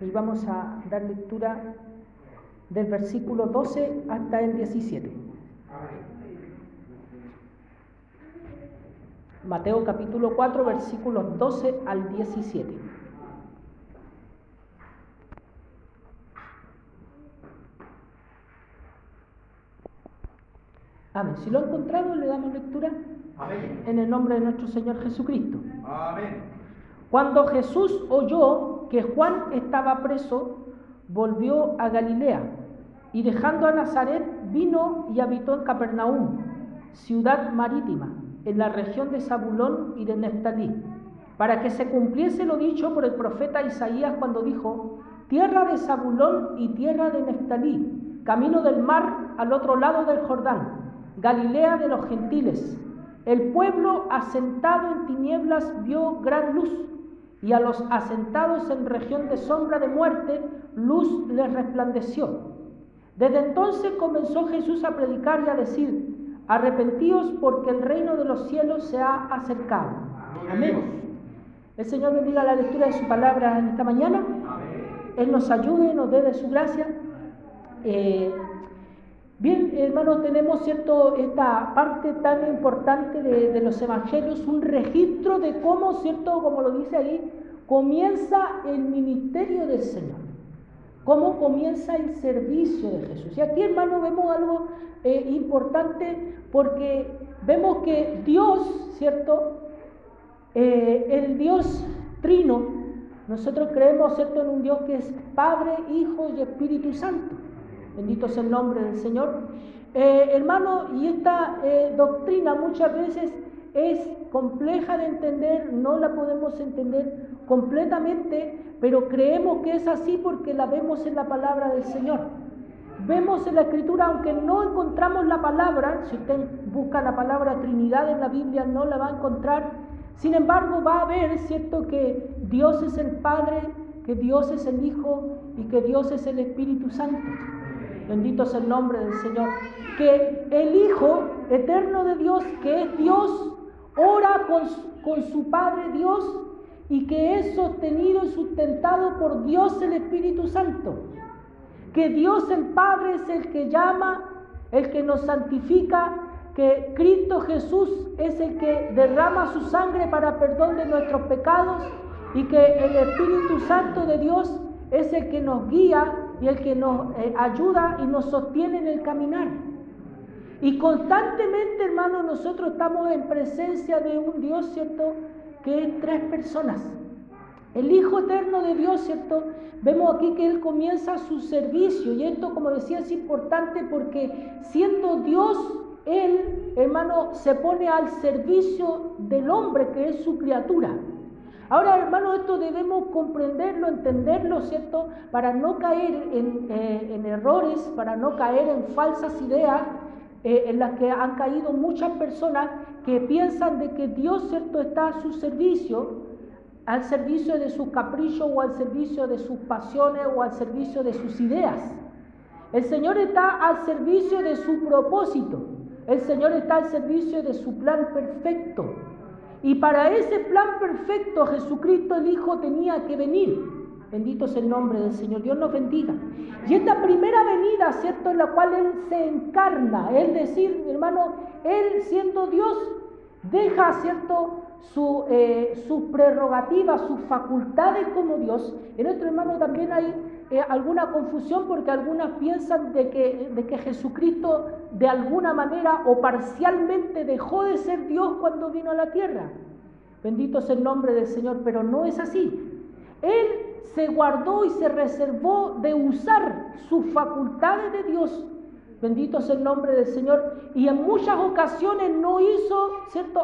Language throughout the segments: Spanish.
Y vamos a dar lectura del versículo 12 hasta el 17. Mateo capítulo 4, versículos 12 al 17. Amén. Si lo ha encontrado, le damos lectura. Amén. En el nombre de nuestro Señor Jesucristo. Amén. Cuando Jesús oyó que Juan estaba preso, volvió a Galilea, y dejando a Nazaret, vino y habitó en Capernaum, ciudad marítima, en la región de Zabulón y de Neftalí, para que se cumpliese lo dicho por el profeta Isaías cuando dijo: tierra de Zabulón y tierra de Neftalí, camino del mar al otro lado del Jordán, Galilea de los gentiles. El pueblo asentado en tinieblas vio gran luz, y a los asentados en región de sombra de muerte, luz les resplandeció. Desde entonces comenzó Jesús a predicar y a decir: arrepentíos, porque el reino de los cielos se ha acercado. Amén. El Señor bendiga la lectura de su palabra en esta mañana. Él nos ayude, nos dé de su gracia. Bien, hermanos, tenemos esta parte tan importante de los evangelios, un registro de cómo, como lo dice ahí, comienza el ministerio del Señor, cómo comienza el servicio de Jesús. Y aquí, hermanos, vemos algo importante, porque vemos que Dios, el Dios trino, nosotros creemos, en un Dios que es Padre, Hijo y Espíritu Santo. Bendito sea el nombre del Señor. Hermano, y esta doctrina muchas veces es compleja de entender, no la podemos entender completamente, pero creemos que es así porque la vemos en la palabra del Señor. Vemos en la Escritura, aunque no encontramos la palabra, si usted busca la palabra Trinidad en la Biblia no la va a encontrar, sin embargo va a ver, que Dios es el Padre, que Dios es el Hijo y que Dios es el Espíritu Santo. Bendito sea el nombre del Señor. Que el Hijo eterno de Dios, que es Dios, ora con su Padre Dios, y que es sostenido y sustentado por Dios el Espíritu Santo. Que Dios el Padre es el que llama, el que nos santifica, que Cristo Jesús es el que derrama su sangre para perdón de nuestros pecados, y que el Espíritu Santo de Dios es el que nos guía y el que nos ayuda y nos sostiene en el caminar. Y constantemente, hermanos, nosotros estamos en presencia de un Dios, que es tres personas. El Hijo eterno de Dios, vemos aquí que Él comienza su servicio, y esto, como decía, es importante porque siendo Dios, Él, hermano, se pone al servicio del hombre, que es su criatura. Ahora, hermano, esto debemos comprenderlo, entenderlo, para no caer en errores, para no caer en falsas ideas en las que han caído muchas personas que piensan de que Dios, está a su servicio, al servicio de sus caprichos o al servicio de sus pasiones o al servicio de sus ideas. El Señor está al servicio de su propósito, el Señor está al servicio de su plan perfecto. Y para ese plan perfecto, Jesucristo el Hijo tenía que venir. Bendito sea el nombre del Señor. Dios nos bendiga. Y esta primera venida, en la cual Él se encarna, es decir, hermano, Él siendo Dios, deja, sus prerrogativas, sus facultades como Dios. En nuestro, hermano, también hay alguna confusión, porque algunas piensan de que Jesucristo de alguna manera o parcialmente dejó de ser Dios cuando vino a la tierra. Bendito sea el nombre del Señor, pero no es así. Él se guardó y se reservó de usar sus facultades de Dios. Bendito sea el nombre del Señor. Y en muchas ocasiones no hizo,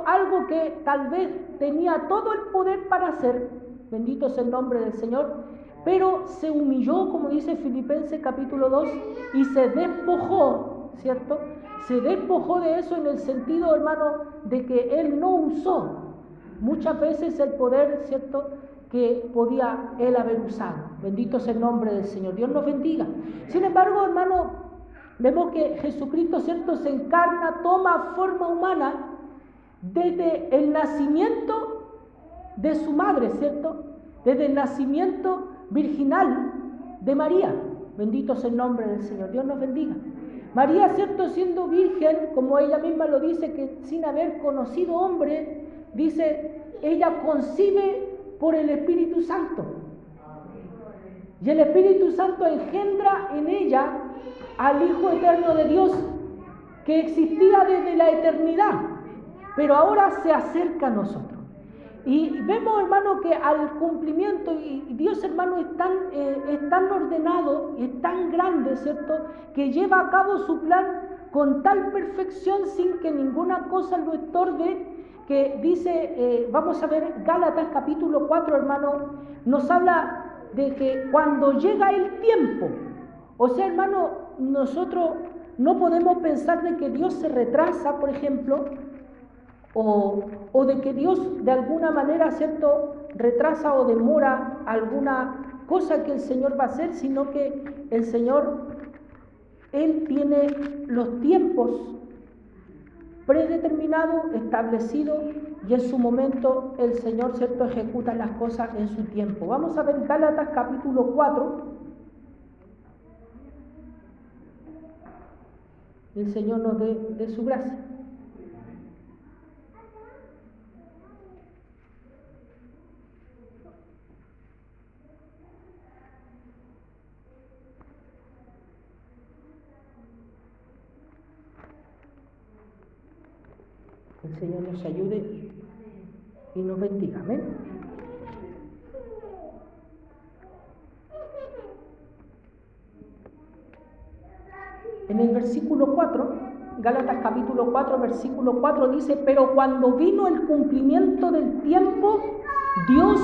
algo que tal vez tenía todo el poder para hacer. Bendito sea el nombre del Señor. Pero se humilló, como dice Filipenses capítulo 2, y se despojó, Se despojó de eso en el sentido, hermano, de que Él no usó muchas veces el poder, que podía Él haber usado. Bendito sea el nombre del Señor. Dios nos bendiga. Sin embargo, hermano, vemos que Jesucristo, se encarna, toma forma humana desde el nacimiento de su madre, Desde el nacimiento virginal de María. Bendito sea el nombre del Señor. Dios nos bendiga. María, cierto, siendo virgen, como ella misma lo dice, que sin haber conocido hombre, dice, ella concibe por el Espíritu Santo. Y el Espíritu Santo engendra en ella al Hijo Eterno de Dios, que existía desde la eternidad, pero ahora se acerca a nosotros. Y vemos, hermano, que al cumplimiento, y Dios, hermano, es tan ordenado, es tan grande, ¿cierto?, que lleva a cabo su plan con tal perfección sin que ninguna cosa lo estorbe, que dice, vamos a ver, Gálatas capítulo 4, hermano, nos habla de que cuando llega el tiempo, o sea, hermano, nosotros no podemos pensar de que Dios se retrasa, por ejemplo, o de que Dios de alguna manera, ¿cierto?, retrasa o demora alguna cosa que el Señor va a hacer, sino que el Señor, Él tiene los tiempos predeterminados, establecidos, y en su momento el Señor, ¿cierto?, ejecuta las cosas en su tiempo. Vamos a ver Gálatas capítulo 4. El Señor nos dé su gracia. El Señor nos ayude y nos bendiga. Amén. En el versículo 4, Gálatas capítulo 4, versículo 4 dice, pero cuando vino el cumplimiento del tiempo, Dios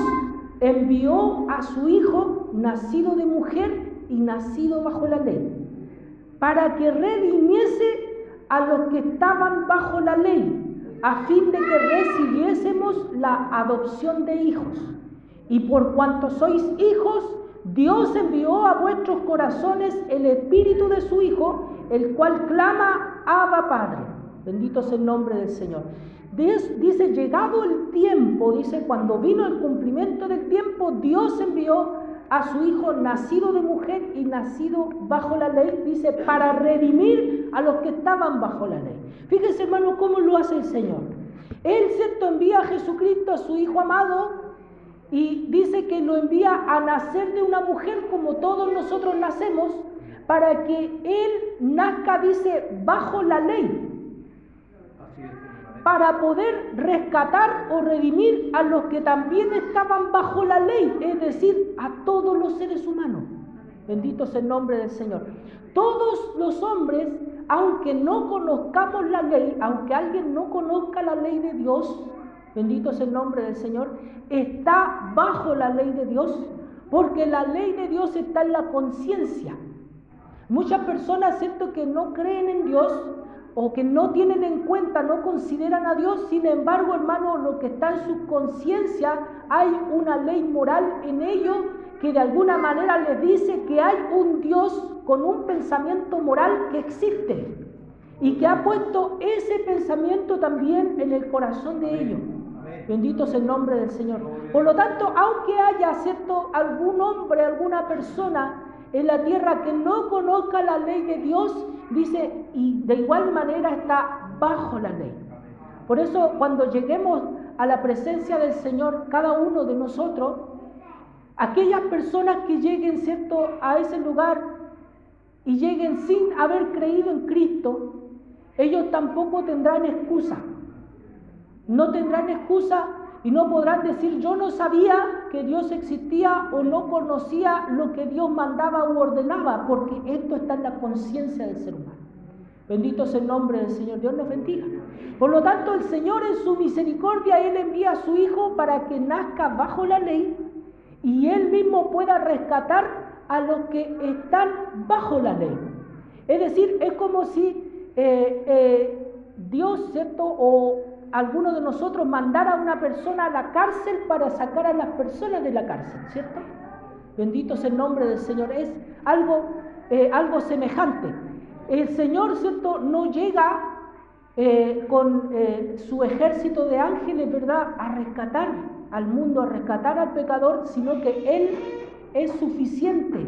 envió a su Hijo, nacido de mujer y nacido bajo la ley, para que redimiese a los que estaban bajo la ley, a fin de que recibiésemos la adopción de hijos. Y por cuanto sois hijos, Dios envió a vuestros corazones el Espíritu de su Hijo, el cual clama, Abba Padre. Bendito sea el nombre del Señor. Dice, llegado el tiempo, dice, cuando vino el cumplimiento del tiempo, Dios envió a su Hijo nacido de mujer y nacido bajo la ley, dice, para redimir a los que estaban bajo la ley. Fíjense, hermano, cómo lo hace el Señor. Él, cierto, envía a Jesucristo, a su Hijo amado, y dice que lo envía a nacer de una mujer como todos nosotros nacemos, para que Él nazca, dice, bajo la ley, para poder rescatar o redimir a los que también estaban bajo la ley, es decir, a todos los seres humanos. Bendito sea el nombre del Señor. Todos los hombres, aunque no conozcamos la ley, aunque alguien no conozca la ley de Dios, bendito sea el nombre del Señor, está bajo la ley de Dios, porque la ley de Dios está en la conciencia. Muchas personas, ¿cierto?, que no creen en Dios o que no tienen en cuenta, no consideran a Dios, sin embargo, hermano, lo que está en su conciencia, hay una ley moral en ellos que de alguna manera les dice que hay un Dios con un pensamiento moral que existe y que ha puesto ese pensamiento también en el corazón de ellos. Bendito sea el nombre del Señor. Por lo tanto, aunque haya, ¿cierto?, algún hombre, alguna persona en la tierra que no conozca la ley de Dios, dice, y de igual manera está bajo la ley. Por eso, cuando lleguemos a la presencia del Señor, cada uno de nosotros, aquellas personas que lleguen, ¿cierto?, a ese lugar y lleguen sin haber creído en Cristo, ellos tampoco tendrán excusa. No tendrán excusa y no podrán decir, yo no sabía que Dios existía o no conocía lo que Dios mandaba u ordenaba, porque esto está en la conciencia del ser humano. Bendito sea el nombre del Señor. Dios nos bendiga. Por lo tanto, el Señor en su misericordia, Él envía a su Hijo para que nazca bajo la ley y Él mismo pueda rescatar a los que están bajo la ley. Es decir, es como si Dios, ¿cierto?, o alguno de nosotros mandara a una persona a la cárcel para sacar a las personas de la cárcel, ¿cierto? Bendito sea el nombre del Señor. Es algo semejante. El Señor, ¿cierto?, no llega con su ejército de ángeles, ¿verdad?, a rescatar al mundo, a rescatar al pecador, sino que Él es suficiente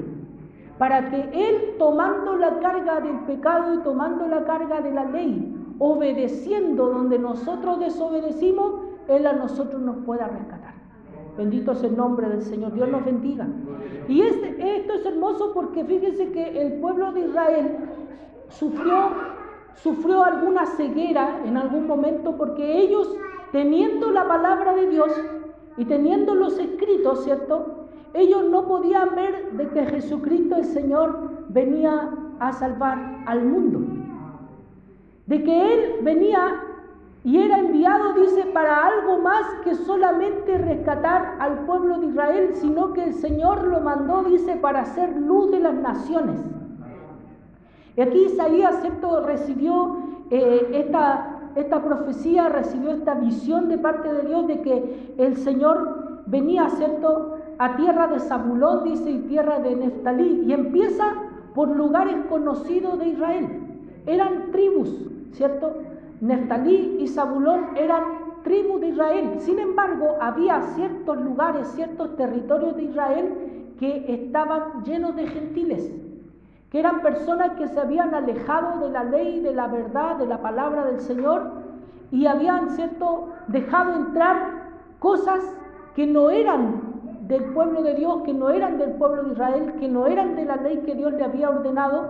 para que Él, tomando la carga del pecado y tomando la carga de la ley, obedeciendo donde nosotros desobedecimos, Él a nosotros nos pueda rescatar. Bendito es el nombre del Señor. Dios nos bendiga. Y esto es hermoso porque fíjense que el pueblo de Israel sufrió alguna ceguera en algún momento, porque ellos, teniendo la palabra de Dios y teniendo los escritos, ¿cierto?, ellos no podían ver de que Jesucristo el Señor venía a salvar al mundo, de que Él venía y era enviado, dice, para algo más que solamente rescatar al pueblo de Israel, sino que el Señor lo mandó, dice, para ser luz de las naciones. Y aquí Isaías, ¿cierto?, recibió esta profecía, recibió esta visión de parte de Dios de que el Señor venía, ¿cierto?, a tierra de Zabulón, dice, y tierra de Neftalí, y empieza por lugares conocidos de Israel. Eran tribus, ¿cierto? Neftalí y Zabulón eran tribus de Israel. Sin embargo, había ciertos lugares, ciertos territorios de Israel que estaban llenos de gentiles, que eran personas que se habían alejado de la ley, de la verdad, de la palabra del Señor, y habían, ¿cierto?, dejado entrar cosas que no eran del pueblo de Dios, que no eran del pueblo de Israel, que no eran de la ley que Dios le había ordenado,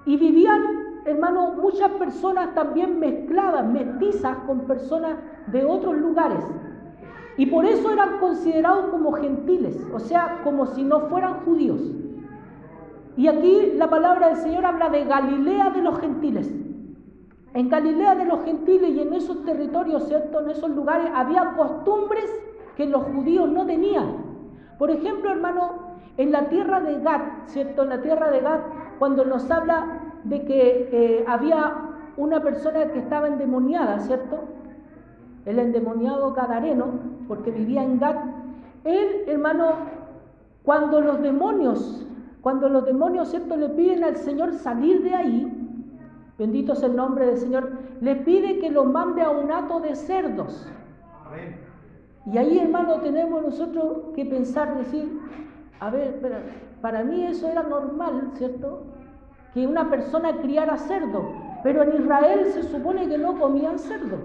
y vivían, hermano, muchas personas también mezcladas, mestizas con personas de otros lugares, y por eso eran considerados como gentiles, o sea, como si no fueran judíos. Y aquí la palabra del Señor habla de Galilea de los gentiles. En Galilea de los gentiles y en esos territorios, ¿cierto?, en esos lugares había costumbres que los judíos no tenían. Por ejemplo, hermano, en la tierra de Gad, ¿cierto?, en la tierra de Gad, cuando nos habla de que había una persona que estaba endemoniada, ¿cierto?, el endemoniado gadareno, porque vivía en Gad, él, hermano, cuando los demonios, ¿cierto?, le piden al Señor salir de ahí, bendito es el nombre del Señor, le pide que los mande a un hato de cerdos. Amén. Y ahí, hermano, tenemos nosotros que pensar, decir, a ver, para mí eso era normal, ¿cierto?, que una persona criara cerdo, pero en Israel se supone que no comían cerdo,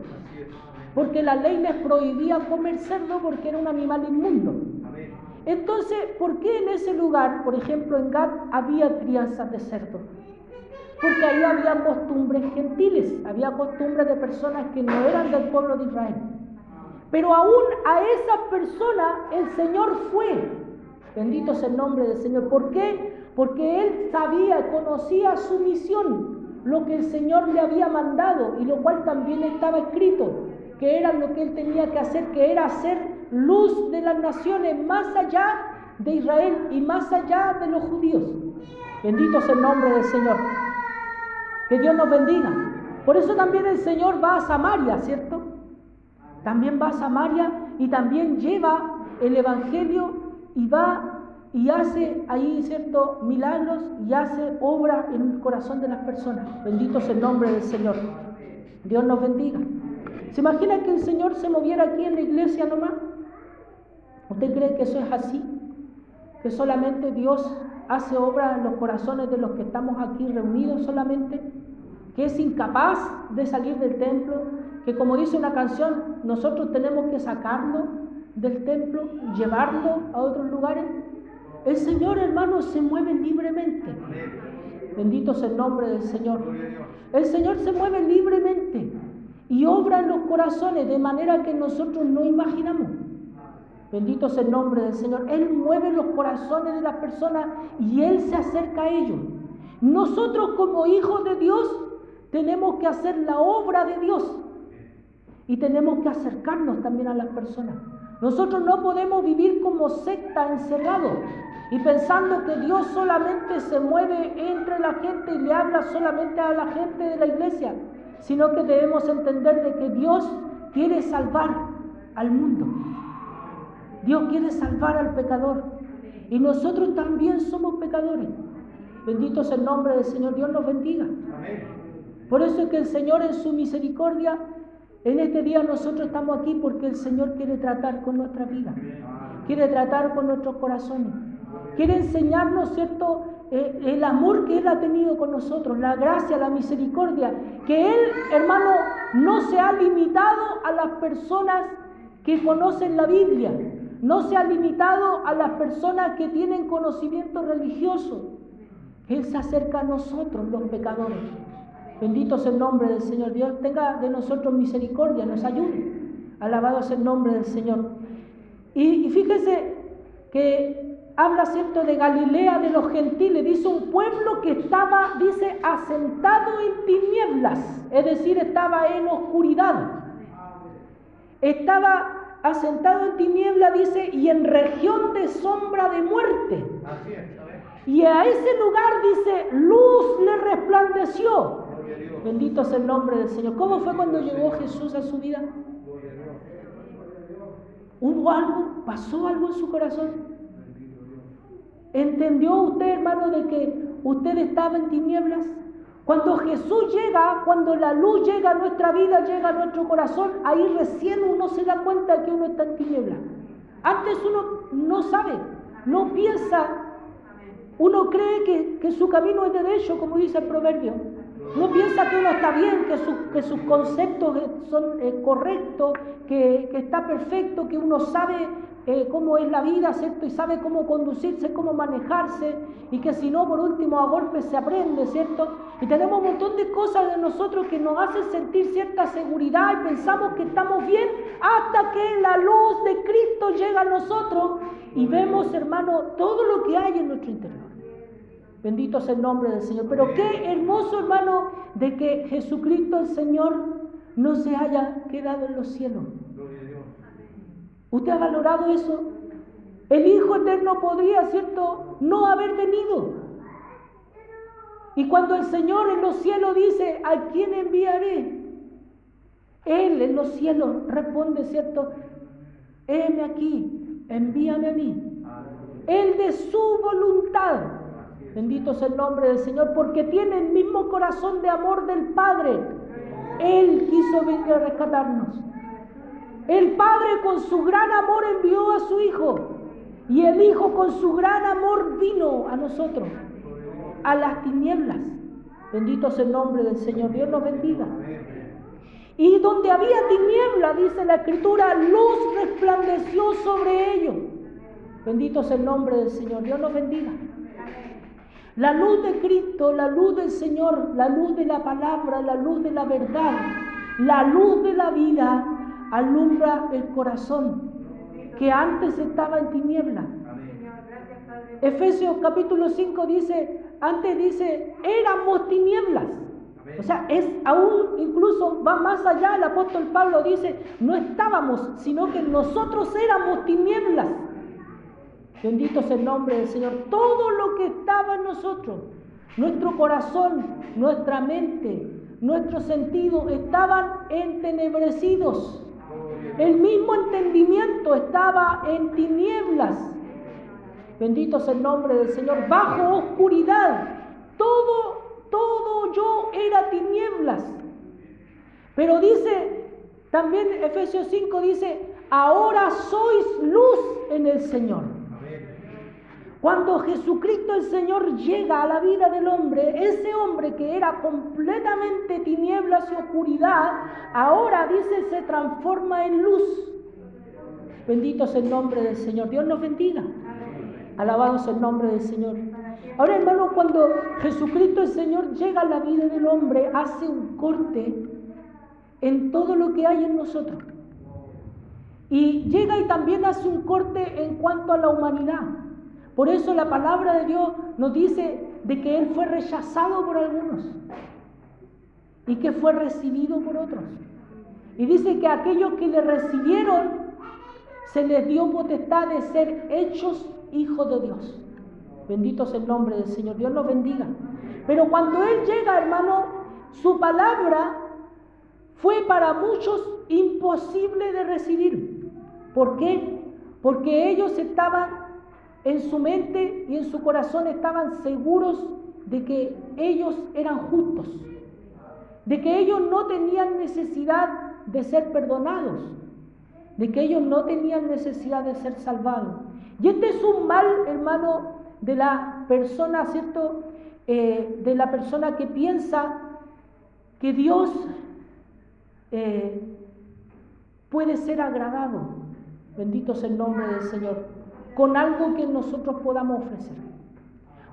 porque la ley les prohibía comer cerdo porque era un animal inmundo. Entonces, ¿por qué en ese lugar, por ejemplo en Gad, había crianzas de cerdo? Porque ahí había costumbres gentiles, había costumbres de personas que no eran del pueblo de Israel. Pero aún a esas personas el Señor fue. Bendito es el nombre del Señor. ¿Por qué? Porque Él sabía, conocía su misión, lo que el Señor le había mandado, y lo cual también estaba escrito, que era lo que Él tenía que hacer, que era hacer luz de las naciones más allá de Israel y más allá de los judíos. Bendito es el nombre del Señor. Que Dios nos bendiga. Por eso también el Señor va a Samaria, ¿cierto? También va a Samaria y también lleva el Evangelio y va y hace ahí, ¿cierto?, milagros y hace obra en el corazón de las personas. Bendito es el nombre del Señor. Dios nos bendiga. ¿Se imagina que el Señor se moviera aquí en la iglesia nomás? ¿Usted cree que eso es así? ¿Que solamente Dios hace obra en los corazones de los que estamos aquí reunidos solamente? ¿Que es incapaz de salir del templo? Que, como dice una canción, nosotros tenemos que sacarlo del templo, llevarlo a otros lugares. El Señor, hermano, se mueve libremente. Bendito es el nombre del Señor. El Señor se mueve libremente y obra en los corazones de manera que nosotros no imaginamos. Bendito es el nombre del Señor. Él mueve los corazones de las personas y Él se acerca a ellos. Nosotros, como hijos de Dios, tenemos que hacer la obra de Dios y tenemos que acercarnos también a las personas. Nosotros no podemos vivir como secta encerrados y pensando que Dios solamente se mueve entre la gente y le habla solamente a la gente de la iglesia, sino que debemos entender de que Dios quiere salvar al mundo. Dios quiere salvar al pecador y nosotros también somos pecadores. Bendito es el nombre del Señor. Dios nos bendiga. Amén. Por eso es que el Señor, en su misericordia, en este día nosotros estamos aquí, porque el Señor quiere tratar con nuestra vida, quiere tratar con nuestros corazones, quiere enseñarnos, ¿cierto?, el amor que Él ha tenido con nosotros, la gracia, la misericordia, que Él, hermano, no se ha limitado a las personas que conocen la Biblia, no se ha limitado a las personas que tienen conocimiento religioso. Él se acerca a nosotros, los pecadores. Bendito sea el nombre del Señor. Dios tenga de nosotros misericordia, nos ayude. Alabado sea el nombre del Señor. Y fíjese que habla, ¿cierto?, de Galilea de los gentiles. Dice un pueblo que estaba, dice, asentado en tinieblas, es decir, estaba en oscuridad. Estaba asentado en tinieblas, dice, y en región de sombra de muerte. Así es. Y a ese lugar, dice, luz le resplandeció. Bendito sea el nombre del Señor. ¿Cómo fue cuando llegó Jesús a su vida? ¿Hubo algo? ¿Pasó algo en su corazón? ¿Entendió usted, hermano, de que usted estaba en tinieblas? Cuando Jesús llega, cuando la luz llega a nuestra vida, llega a nuestro corazón, ahí recién uno se da cuenta que uno está en tinieblas. Antes uno no sabe, no piensa, uno cree que su camino es derecho, como dice el proverbio. No piensa que uno está bien, que sus conceptos son correctos, que está perfecto, que uno sabe cómo es la vida, ¿cierto? Y sabe cómo conducirse, cómo manejarse, y que si no, por último, a golpes se aprende, ¿cierto? Y tenemos un montón de cosas de nosotros que nos hacen sentir cierta seguridad y pensamos que estamos bien hasta que la luz de Cristo llega a nosotros y vemos, hermano, todo lo que hay en nuestro interior. Bendito sea el nombre del Señor. Pero qué hermoso, hermano, de que Jesucristo el Señor no se haya quedado en los cielos. ¿Usted ha valorado eso? El Hijo Eterno podría, ¿cierto?, no haber venido. Y cuando el Señor en los cielos dice, ¿a quién enviaré? Él en los cielos responde, ¿cierto?, heme aquí, envíame a mí. Él de su voluntad. Bendito sea el nombre del Señor, porque tiene el mismo corazón de amor del Padre. Él quiso venir a rescatarnos. El Padre con su gran amor envió a su Hijo, y el Hijo con su gran amor vino a nosotros, a las tinieblas. Bendito sea el nombre del Señor. Dios nos bendiga. Y donde había tiniebla, dice la Escritura, luz resplandeció sobre ellos. Bendito sea el nombre del Señor. Dios nos bendiga. La luz de Cristo, la luz del Señor, la luz de la palabra, la luz de la verdad, la luz de la vida, alumbra el corazón que antes estaba en tiniebla. Efesios capítulo 5 dice, antes dice, éramos tinieblas. O sea, es aún, incluso va más allá, el apóstol Pablo dice, no estábamos, sino que nosotros éramos tinieblas. Bendito sea el nombre del Señor. Todo lo que estaba en nosotros, nuestro corazón, nuestra mente, nuestros sentidos estaban entenebrecidos. El mismo entendimiento estaba en tinieblas. Bendito sea el nombre del Señor. Bajo oscuridad. Todo yo era tinieblas. Pero dice, también Efesios 5 dice, ahora sois luz en el Señor. Cuando Jesucristo el Señor llega a la vida del hombre, ese hombre que era completamente tinieblas y oscuridad, ahora dice se transforma en luz. Bendito sea el nombre del Señor. Dios nos bendiga. Alabado sea el nombre del Señor. Ahora, hermano, cuando Jesucristo el Señor llega a la vida del hombre, hace un corte en todo lo que hay en nosotros. Y llega y también hace un corte en cuanto a la humanidad. Por eso la palabra de Dios nos dice de que Él fue rechazado por algunos y que fue recibido por otros. Y dice que a aquellos que le recibieron se les dio potestad de ser hechos hijos de Dios. Bendito sea el nombre del Señor. Dios los bendiga. Pero cuando Él llega, hermano, su palabra fue para muchos imposible de recibir. ¿Por qué? Porque ellos estaban en su mente y en su corazón estaban seguros de que ellos eran justos, de que ellos no tenían necesidad de ser perdonados, de que ellos no tenían necesidad de ser salvados. Y este es un mal, hermano, de la persona, ¿cierto? De la persona que piensa que Dios puede ser agradado, bendito sea el nombre del Señor, con algo que nosotros podamos ofrecer.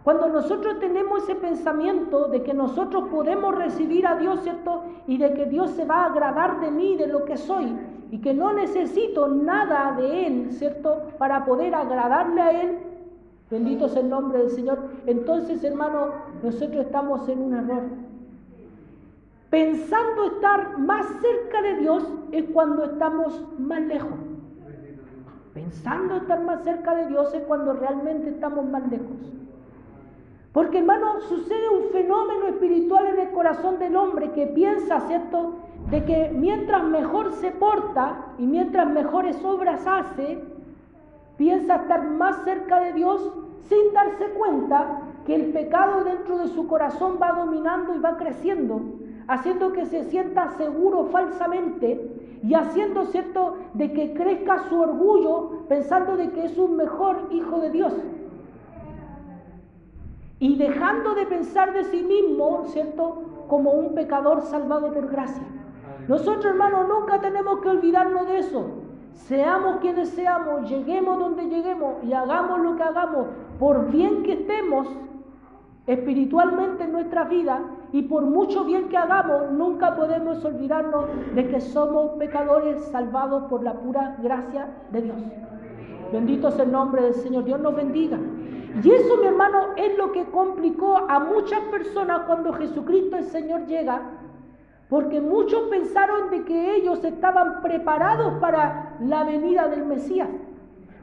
Cuando nosotros tenemos ese pensamiento de que nosotros podemos recibir a Dios, ¿cierto? Y de que Dios se va a agradar de mí, de lo que soy, y que no necesito nada de Él, ¿cierto? Para poder agradarle a Él, bendito sea el nombre del Señor. Entonces, hermano, nosotros estamos en un error. Pensando estar más cerca de Dios es cuando estamos más lejos. Pensando estar más cerca de Dios es cuando realmente estamos más lejos. Porque, hermano, sucede un fenómeno espiritual en el corazón del hombre que piensa, ¿cierto?, de que mientras mejor se porta y mientras mejores obras hace, piensa estar más cerca de Dios sin darse cuenta que el pecado dentro de su corazón va dominando y va creciendo, haciendo que se sienta seguro falsamente y haciendo, ¿cierto?, de que crezca su orgullo pensando de que es un mejor hijo de Dios. Y dejando de pensar de sí mismo, ¿cierto?, como un pecador salvado por gracia. Nosotros, hermanos, nunca tenemos que olvidarnos de eso. Seamos quienes seamos, lleguemos donde lleguemos y hagamos lo que hagamos, por bien que estemos espiritualmente en nuestra vida y por mucho bien que hagamos, nunca podemos olvidarnos de que somos pecadores salvados por la pura gracia de Dios. Bendito sea el nombre del Señor. Dios nos bendiga. Y eso, mi hermano, es lo que complicó a muchas personas cuando Jesucristo el Señor llega, porque muchos pensaron de que ellos estaban preparados para la venida del Mesías.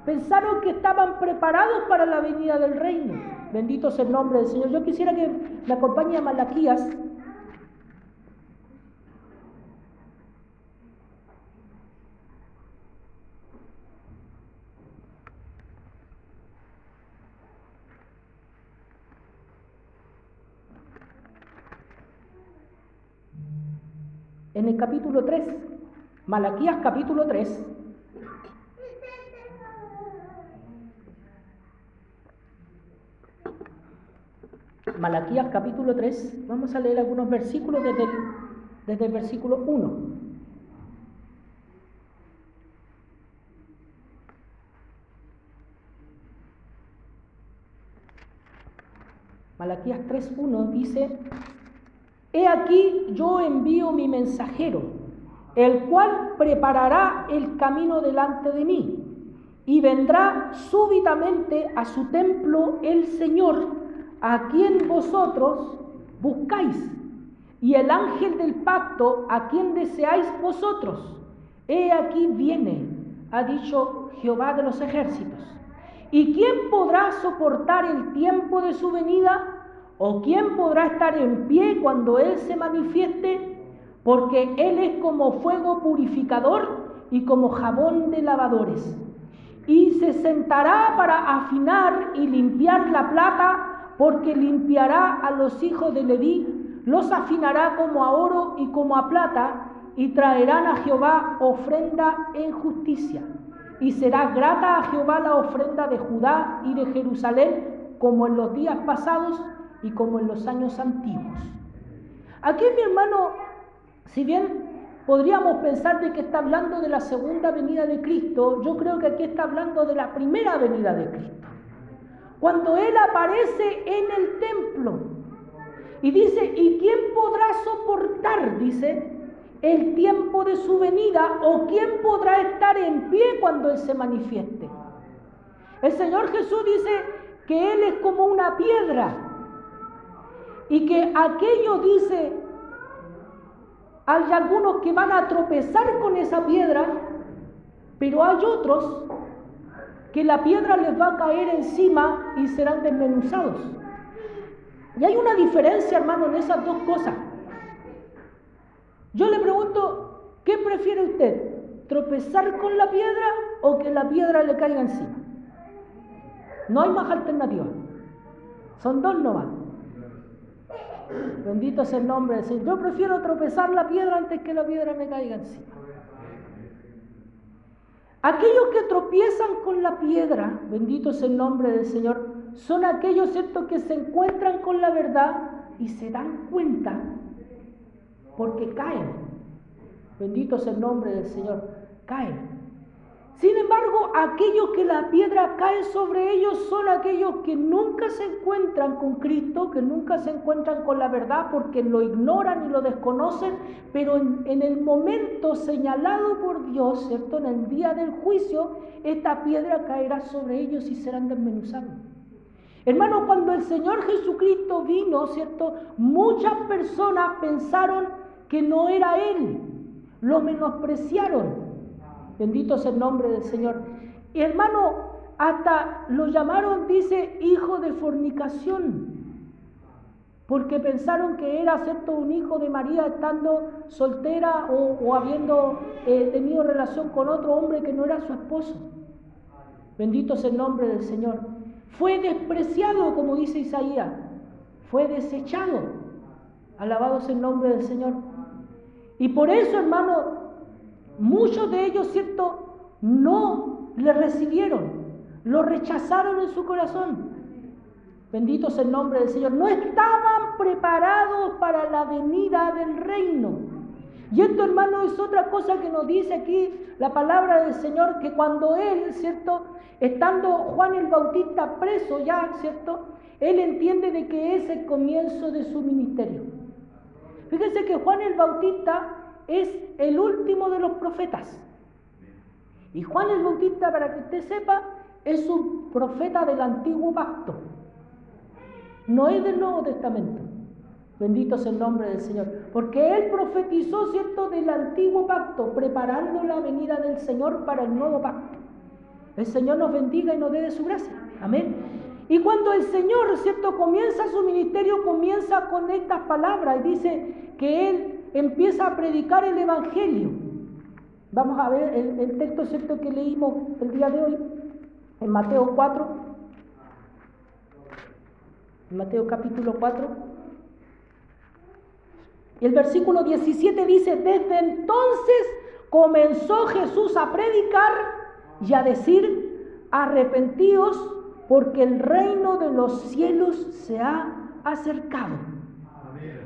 Pensaron que estaban preparados para la venida del reino. Bendito sea el nombre del Señor. Yo quisiera que me acompañe a Malaquías. En el capítulo 3, Malaquías capítulo 3, Malaquías capítulo 3, vamos a leer algunos versículos desde el versículo 1. Malaquías 3:1 dice: He aquí yo envío mi mensajero, el cual preparará el camino delante de mí, y vendrá súbitamente a su templo el Señor, a quien vosotros buscáis, y el ángel del pacto, a quien deseáis vosotros. He aquí viene, ha dicho Jehová de los ejércitos. ¿Y quién podrá soportar el tiempo de su venida? ¿O quién podrá estar en pie cuando Él se manifieste? Porque Él es como fuego purificador y como jabón de lavadores. Y se sentará para afinar y limpiar la plata, porque limpiará a los hijos de Leví, los afinará como a oro y como a plata, y traerán a Jehová ofrenda en justicia. Y será grata a Jehová la ofrenda de Judá y de Jerusalén, como en los días pasados y como en los años antiguos. Aquí, mi hermano, si bien podríamos pensar de que está hablando de la segunda venida de Cristo, yo creo que aquí está hablando de la primera venida de Cristo. Cuando Él aparece en el templo y dice: ¿y quién podrá soportar, dice, el tiempo de su venida? ¿O quién podrá estar en pie cuando Él se manifieste? El Señor Jesús dice que Él es como una piedra, y que aquello, dice, hay algunos que van a tropezar con esa piedra, pero hay otros que la piedra les va a caer encima y serán desmenuzados. Y hay una diferencia, hermano, en esas dos cosas. Yo le pregunto, ¿qué prefiere usted? ¿Tropezar con la piedra o que la piedra le caiga encima? No hay más alternativa. Son dos nomás. Bendito sea el nombre del Señor. Yo prefiero tropezar la piedra antes que la piedra me caiga encima. Aquellos que tropiezan con la piedra, bendito sea el nombre del Señor, son aquellos, ¿cierto?, que se encuentran con la verdad y se dan cuenta porque caen. Bendito sea el nombre del Señor. Caen. Sin embargo, aquellos que la piedra cae sobre ellos son aquellos que nunca se encuentran con Cristo, que nunca se encuentran con la verdad porque lo ignoran y lo desconocen, pero en el momento señalado por Dios, ¿cierto?, en el día del juicio, esta piedra caerá sobre ellos y serán desmenuzados. Hermano, cuando el Señor Jesucristo vino, ¿cierto?, muchas personas pensaron que no era Él, lo menospreciaron. Bendito sea el nombre del Señor. Y hermano, hasta lo llamaron, dice, hijo de fornicación, porque pensaron que era, ¿cierto?, un hijo de María estando soltera o habiendo tenido relación con otro hombre que no era su esposo. Bendito sea el nombre del Señor. Fue despreciado, como dice Isaías, fue desechado. Alabado sea el nombre del Señor. Y por eso, hermano, muchos de ellos, ¿cierto?, no le recibieron, lo rechazaron en su corazón. Bendito sea el nombre del Señor. No estaban preparados para la venida del reino. Y esto, hermano, es otra cosa que nos dice aquí la palabra del Señor, que cuando Él, ¿cierto?, estando Juan el Bautista preso ya, ¿cierto?, Él entiende de que es el comienzo de su ministerio. Fíjense que Juan el Bautista es el último de los profetas. Y Juan el Bautista, para que usted sepa, es un profeta del Antiguo Pacto. No es del Nuevo Testamento. Bendito sea el nombre del Señor. Porque él profetizó, ¿cierto?, del Antiguo Pacto, preparando la venida del Señor para el Nuevo Pacto. El Señor nos bendiga y nos dé de su gracia. Amén. Y cuando el Señor, ¿cierto?, comienza su ministerio, comienza con estas palabras y dice que Él empieza a predicar el Evangelio. Vamos a ver el texto, ¿cierto?, que leímos el día de hoy, en Mateo 4, en Mateo capítulo 4. Y el versículo 17 dice: desde entonces comenzó Jesús a predicar y a decir: arrepentíos, porque el reino de los cielos se ha acercado.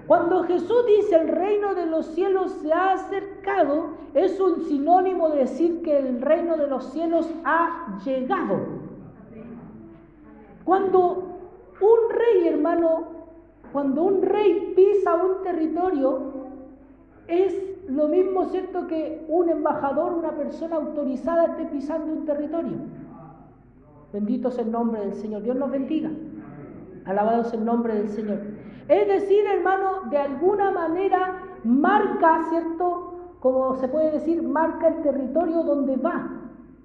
Cuando Jesús dice el reino de los cielos se ha acercado, es un sinónimo de decir que el reino de los cielos ha llegado. Cuando un rey, hermano, cuando un rey pisa un territorio, es lo mismo, ¿cierto?, que un embajador, una persona autorizada esté pisando un territorio. Bendito sea el nombre del Señor. Dios nos bendiga. Alabado sea el nombre del Señor. Es decir, hermano, de alguna manera marca, ¿cierto?, como se puede decir, marca el territorio donde va,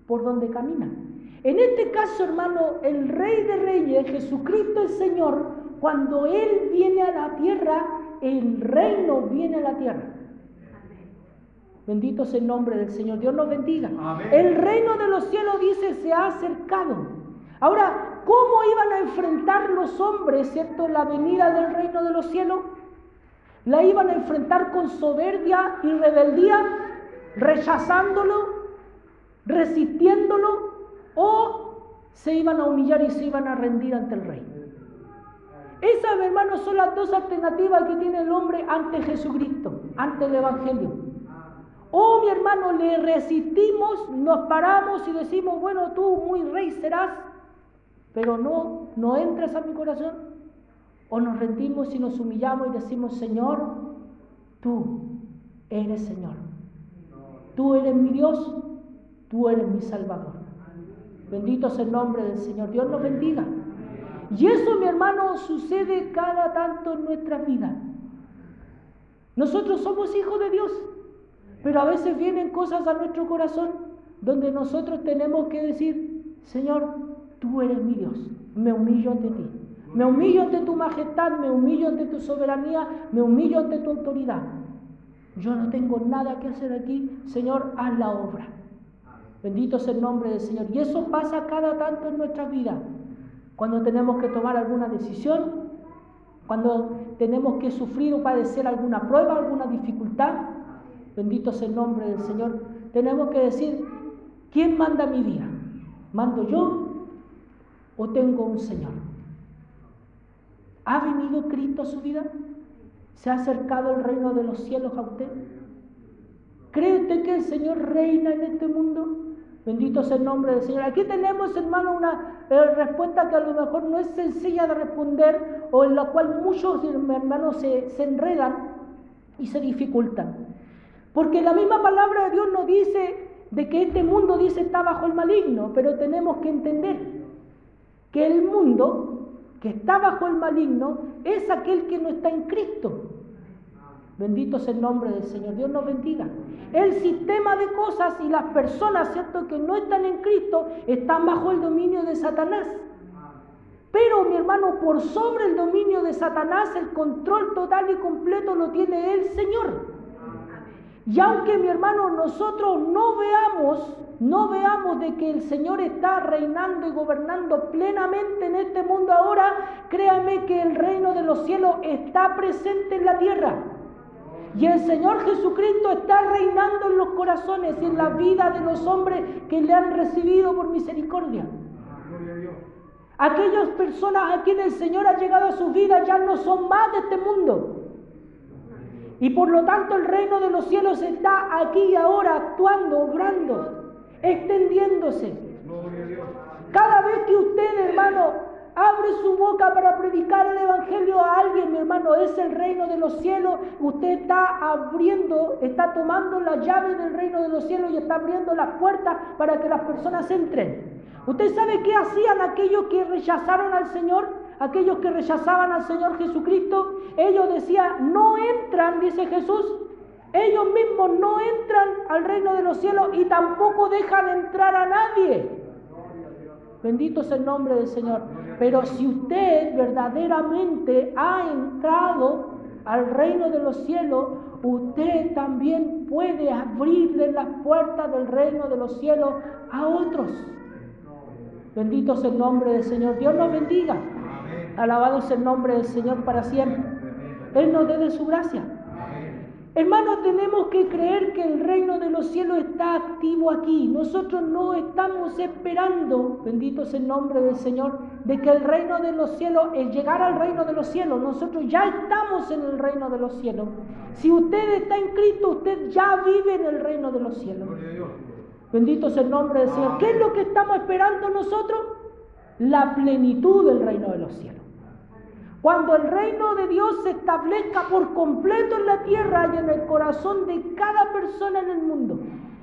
por donde camina. En este caso, hermano, el Rey de Reyes, Jesucristo el Señor, cuando Él viene a la tierra, el reino viene a la tierra. Bendito sea el nombre del Señor. Dios nos bendiga. Amén. El reino de los cielos, dice, se ha acercado. Ahora, ¿cómo iban a enfrentar los hombres, ¿cierto?, la venida del reino de los cielos? ¿La iban a enfrentar con soberbia y rebeldía, rechazándolo, resistiéndolo, o se iban a humillar y se iban a rendir ante el rey? Esas, hermanos, son las dos alternativas que tiene el hombre ante Jesucristo, ante el Evangelio. O, mi hermano, le resistimos, nos paramos y decimos: bueno, tú muy rey serás, pero no entras a mi corazón. O nos rendimos y nos humillamos y decimos: Señor, tú eres Señor. Tú eres mi Dios, tú eres mi Salvador. Bendito sea el nombre del Señor. Dios nos bendiga. Y eso, mi hermano, sucede cada tanto en nuestras vidas. Nosotros somos hijos de Dios, pero a veces vienen cosas a nuestro corazón donde nosotros tenemos que decir: Señor, tú eres mi Dios, me humillo ante ti, me humillo ante tu majestad, me humillo ante tu soberanía, me humillo ante tu autoridad. Yo no tengo nada que hacer aquí, Señor, haz la obra. Bendito sea el nombre del Señor. Y eso pasa cada tanto en nuestras vidas, cuando tenemos que tomar alguna decisión, cuando tenemos que sufrir o padecer alguna prueba, alguna dificultad. Bendito sea el nombre del Señor. Tenemos que decir: ¿quién manda mi vida? ¿Mando yo o tengo un Señor? ¿Ha venido Cristo a su vida? ¿Se ha acercado el reino de los cielos a usted? ¿Cree usted que el Señor reina en este mundo? Bendito sea el nombre del Señor. Aquí tenemos, hermano, una respuesta que a lo mejor no es sencilla de responder, o en la cual muchos hermanos se enredan y se dificultan. Porque la misma palabra de Dios nos dice de que este mundo, dice, está bajo el maligno, pero tenemos que entender que el mundo que está bajo el maligno es aquel que no está en Cristo. Bendito sea el nombre del Señor. Dios nos bendiga. El sistema de cosas y las personas, ¿cierto?, que no están en Cristo, están bajo el dominio de Satanás. Pero, mi hermano, por sobre el dominio de Satanás, el control total y completo lo tiene el Señor. Y aunque, mi hermano, nosotros no veamos de que el Señor está reinando y gobernando plenamente en este mundo ahora, créame que el reino de los cielos está presente en la tierra. Y el Señor Jesucristo está reinando en los corazones y en la vida de los hombres que le han recibido por misericordia. Aquellas personas a quienes el Señor ha llegado a sus vidas ya no son más de este mundo. Y por lo tanto el reino de los cielos está aquí y ahora actuando, obrando, extendiéndose. Cada vez que usted, hermano, abre su boca para predicar el evangelio a alguien, mi hermano, es el reino de los cielos. Usted está abriendo, está tomando la llave del reino de los cielos y está abriendo las puertas para que las personas entren. ¿Usted sabe qué hacían aquellos que rechazaron al Señor? Aquellos que rechazaban al Señor Jesucristo, ellos decían, no entran, dice Jesús, ellos mismos no entran al reino de los cielos y tampoco dejan entrar a nadie. Bendito sea el nombre del Señor. Pero si usted verdaderamente ha entrado al reino de los cielos, usted también puede abrirle las puertas del reino de los cielos a otros. Bendito sea el nombre del Señor. Dios nos bendiga. Alabado sea el nombre del Señor para siempre. Él nos dé de su gracia. Hermanos, tenemos que creer que el reino de los cielos está activo aquí. Nosotros no estamos esperando, bendito sea el nombre del Señor, de que el reino de los cielos, el llegar al reino de los cielos, nosotros ya estamos en el reino de los cielos. Si usted está en Cristo, usted ya vive en el reino de los cielos. Bendito sea el nombre del Señor. ¿Qué es lo que estamos esperando nosotros? La plenitud del reino de los cielos. Cuando el reino de Dios se establezca por completo en la tierra y en el corazón de cada persona en el mundo.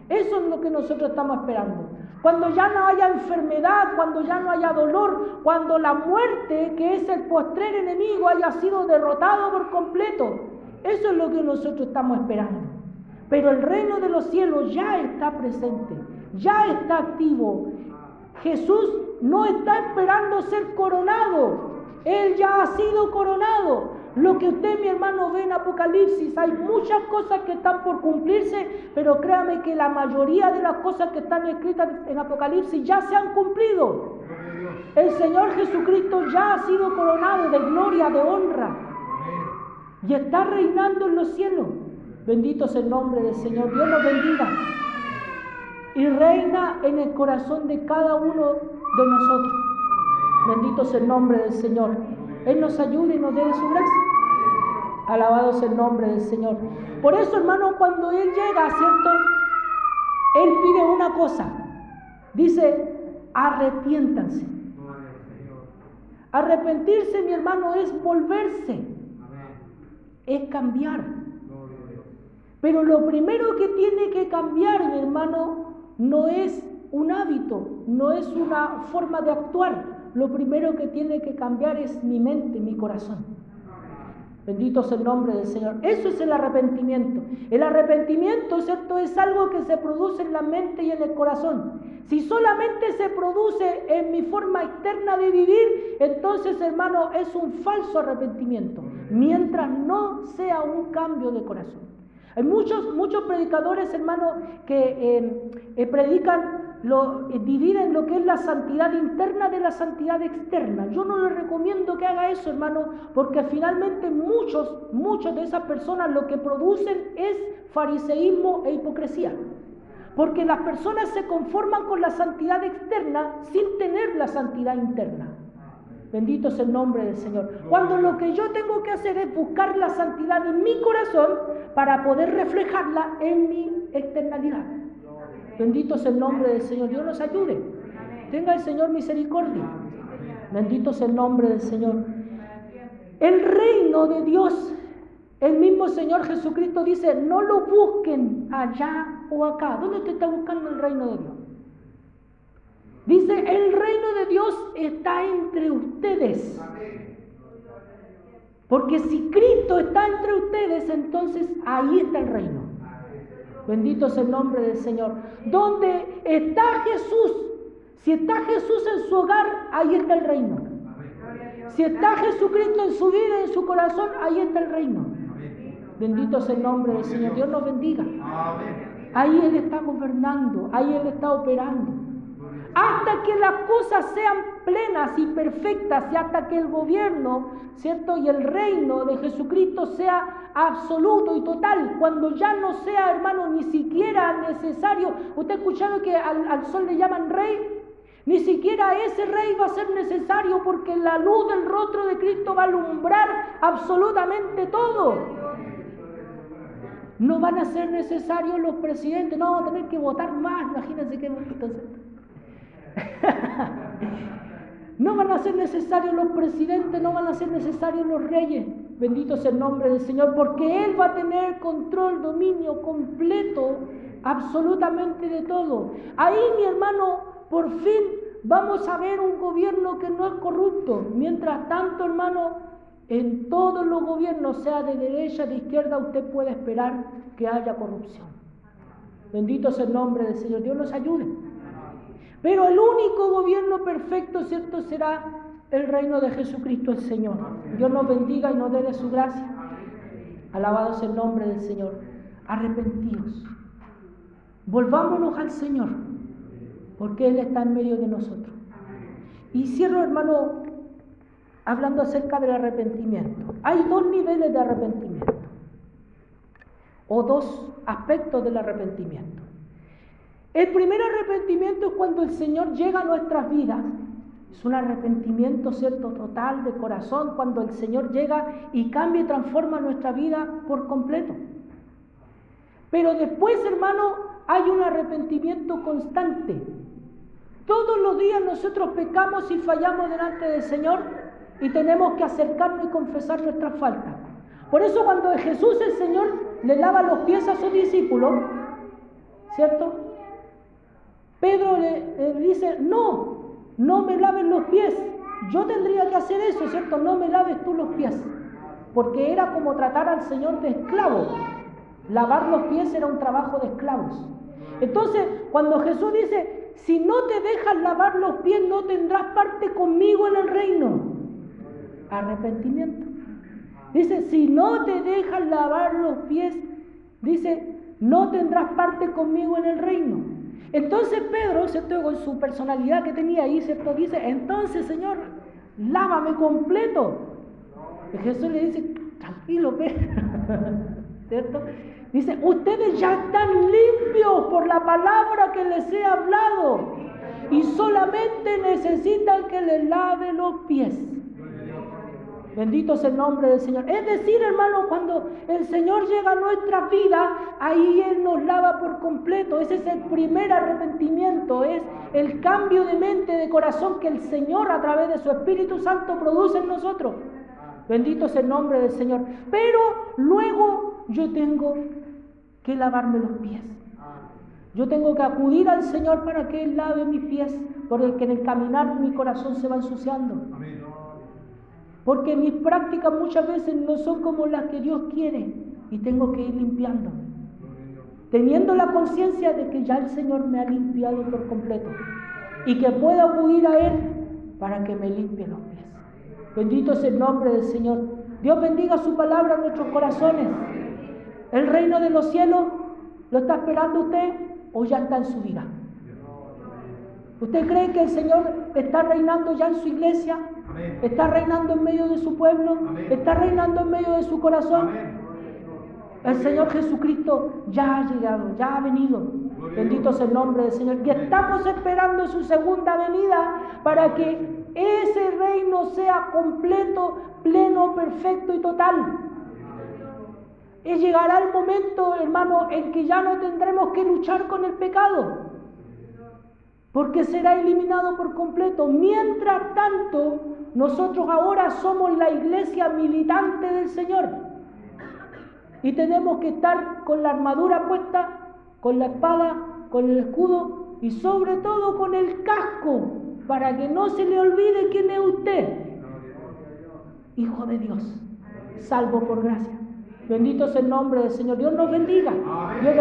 Eso es lo que nosotros estamos esperando. Cuando ya no haya enfermedad, cuando ya no haya dolor, cuando la muerte, que es el postrer enemigo, haya sido derrotado por completo. Eso es lo que nosotros estamos esperando. Pero el reino de los cielos ya está presente, ya está activo. Jesús no está esperando ser coronado. Él ya ha sido coronado. Lo que usted, mi hermano, ve en Apocalipsis, hay muchas cosas que están por cumplirse, pero créame que la mayoría de las cosas que están escritas en Apocalipsis ya se han cumplido. El Señor Jesucristo ya ha sido coronado de gloria, de honra, y está reinando en los cielos. Bendito sea el nombre del Señor. Dios nos bendiga. Y reina en el corazón de cada uno de nosotros. Bendito sea el nombre del Señor. Él nos ayude y nos dé de su gracia. Alabado sea el nombre del Señor. Por eso, hermano, cuando Él llega, ¿cierto? Él pide una cosa. Dice, arrepiéntanse. Arrepentirse, mi hermano, es volverse. Es cambiar. Pero lo primero que tiene que cambiar, mi hermano, no es un hábito, no es una forma de actuar. Lo primero que tiene que cambiar es mi mente, mi corazón. Bendito sea el nombre del Señor. Eso es el arrepentimiento. El arrepentimiento, ¿cierto?, es algo que se produce en la mente y en el corazón. Si solamente se produce en mi forma externa de vivir, entonces, hermano, es un falso arrepentimiento, mientras no sea un cambio de corazón. Hay muchos predicadores, hermano, que predican, dividen lo que es la santidad interna de la santidad externa. Yo no les recomiendo que haga eso, hermano, porque finalmente muchos de esas personas lo que producen es fariseísmo e hipocresía. Porque las personas se conforman con la santidad externa sin tener la santidad interna. Bendito es el nombre del Señor. Cuando lo que yo tengo que hacer es buscar la santidad en mi corazón para poder reflejarla en mi externalidad. Bendito es el nombre del Señor. Dios nos ayude. Tenga el Señor misericordia. Bendito es el nombre del Señor. El reino de Dios, el mismo Señor Jesucristo dice, no lo busquen allá o acá. ¿Dónde usted está buscando el reino de Dios? Dice, el reino de Dios está entre ustedes. Porque si Cristo está entre ustedes, entonces ahí está el reino. Bendito es el nombre del Señor. Donde está Jesús, si está Jesús en su hogar, ahí está el reino. Si está Jesucristo en su vida, en su corazón, ahí está el reino. Bendito es el nombre del Señor. Dios nos bendiga. Ahí Él está gobernando, ahí Él está operando. Hasta que las cosas sean plenas y perfectas y hasta que el gobierno, ¿cierto? Y el reino de Jesucristo sea absoluto y total, cuando ya no sea, hermano, ni siquiera necesario. ¿Usted ha escuchado que al sol le llaman rey? Ni siquiera ese rey va a ser necesario porque la luz del rostro de Cristo va a alumbrar absolutamente todo. No van a ser necesarios los presidentes, no vamos a tener que votar más, imagínense qué bonito. No van a ser necesarios los presidentes, no van a ser necesarios los reyes. Bendito es el nombre del Señor, porque Él va a tener control, dominio completo, absolutamente de todo. Ahí, mi hermano, por fin vamos a ver un gobierno que no es corrupto. Mientras tanto, hermano, en todos los gobiernos, sea de derecha, de izquierda, usted puede esperar que haya corrupción. Bendito es el nombre del Señor. Dios nos ayude. Pero el único gobierno perfecto, ¿cierto?, será el reino de Jesucristo el Señor. Dios nos bendiga y nos dé de su gracia. Alabado sea el nombre del Señor. Arrepentidos. Volvámonos al Señor, porque Él está en medio de nosotros. Y cierro, hermano, hablando acerca del arrepentimiento. Hay dos niveles de arrepentimiento, o dos aspectos del arrepentimiento. El primer arrepentimiento es cuando el Señor llega a nuestras vidas. Es un arrepentimiento, ¿cierto?, total de corazón, cuando el Señor llega y cambia y transforma nuestra vida por completo. Pero después, hermano, hay un arrepentimiento constante. Todos los días nosotros pecamos y fallamos delante del Señor y tenemos que acercarnos y confesar nuestras faltas. Por eso cuando Jesús, el Señor, le lava los pies a sus discípulos, ¿cierto?, Pedro le dice, no me laves los pies. Yo tendría que hacer eso, ¿cierto? No me laves tú los pies. Porque era como tratar al Señor de esclavo. Lavar los pies era un trabajo de esclavos. Entonces, cuando Jesús dice, si no te dejas lavar los pies, no tendrás parte conmigo en el reino. Arrepentimiento. Dice, si no te dejas lavar los pies, dice, no tendrás parte conmigo en el reino. Entonces Pedro, ¿cierto?, con su personalidad que tenía ahí, ¿cierto?, dice, entonces, Señor, lávame completo. Y Jesús le dice, tranquilo, Pedro, ¿cierto? Dice, ustedes ya están limpios por la palabra que les he hablado y solamente necesitan que les lave los pies. Bendito es el nombre del Señor. Es decir, hermano, cuando el Señor llega a nuestra vida, ahí Él nos lava por completo. Ese es el primer arrepentimiento, es el cambio de mente, de corazón que el Señor a través de su Espíritu Santo produce en nosotros. Bendito es el nombre del Señor. Pero luego yo tengo que lavarme los pies. Yo tengo que acudir al Señor para que Él lave mis pies, porque en el caminar mi corazón se va ensuciando. Porque mis prácticas muchas veces no son como las que Dios quiere y tengo que ir limpiando. Teniendo la conciencia de que ya el Señor me ha limpiado por completo y que puedo acudir a Él para que me limpie los pies. Bendito es el nombre del Señor. Dios bendiga su palabra en nuestros corazones. El reino de los cielos, ¿lo está esperando usted o ya está en su vida? ¿Usted cree que el Señor está reinando ya en su iglesia? ¿Está reinando en medio de su pueblo? ¿Está reinando en medio de su corazón? El Señor Jesucristo ya ha llegado, ya ha venido. Bendito sea el nombre del Señor. Y estamos esperando su segunda venida para que ese reino sea completo, pleno, perfecto y total. Y llegará el momento, hermano, en que ya no tendremos que luchar con el pecado, porque será eliminado por completo. Mientras tanto, nosotros ahora somos la iglesia militante del Señor y tenemos que estar con la armadura puesta, con la espada, con el escudo y sobre todo con el casco, para que no se le olvide quién es usted. Hijo de Dios, salvo por gracia. Bendito sea el nombre del Señor. Dios nos bendiga. Dios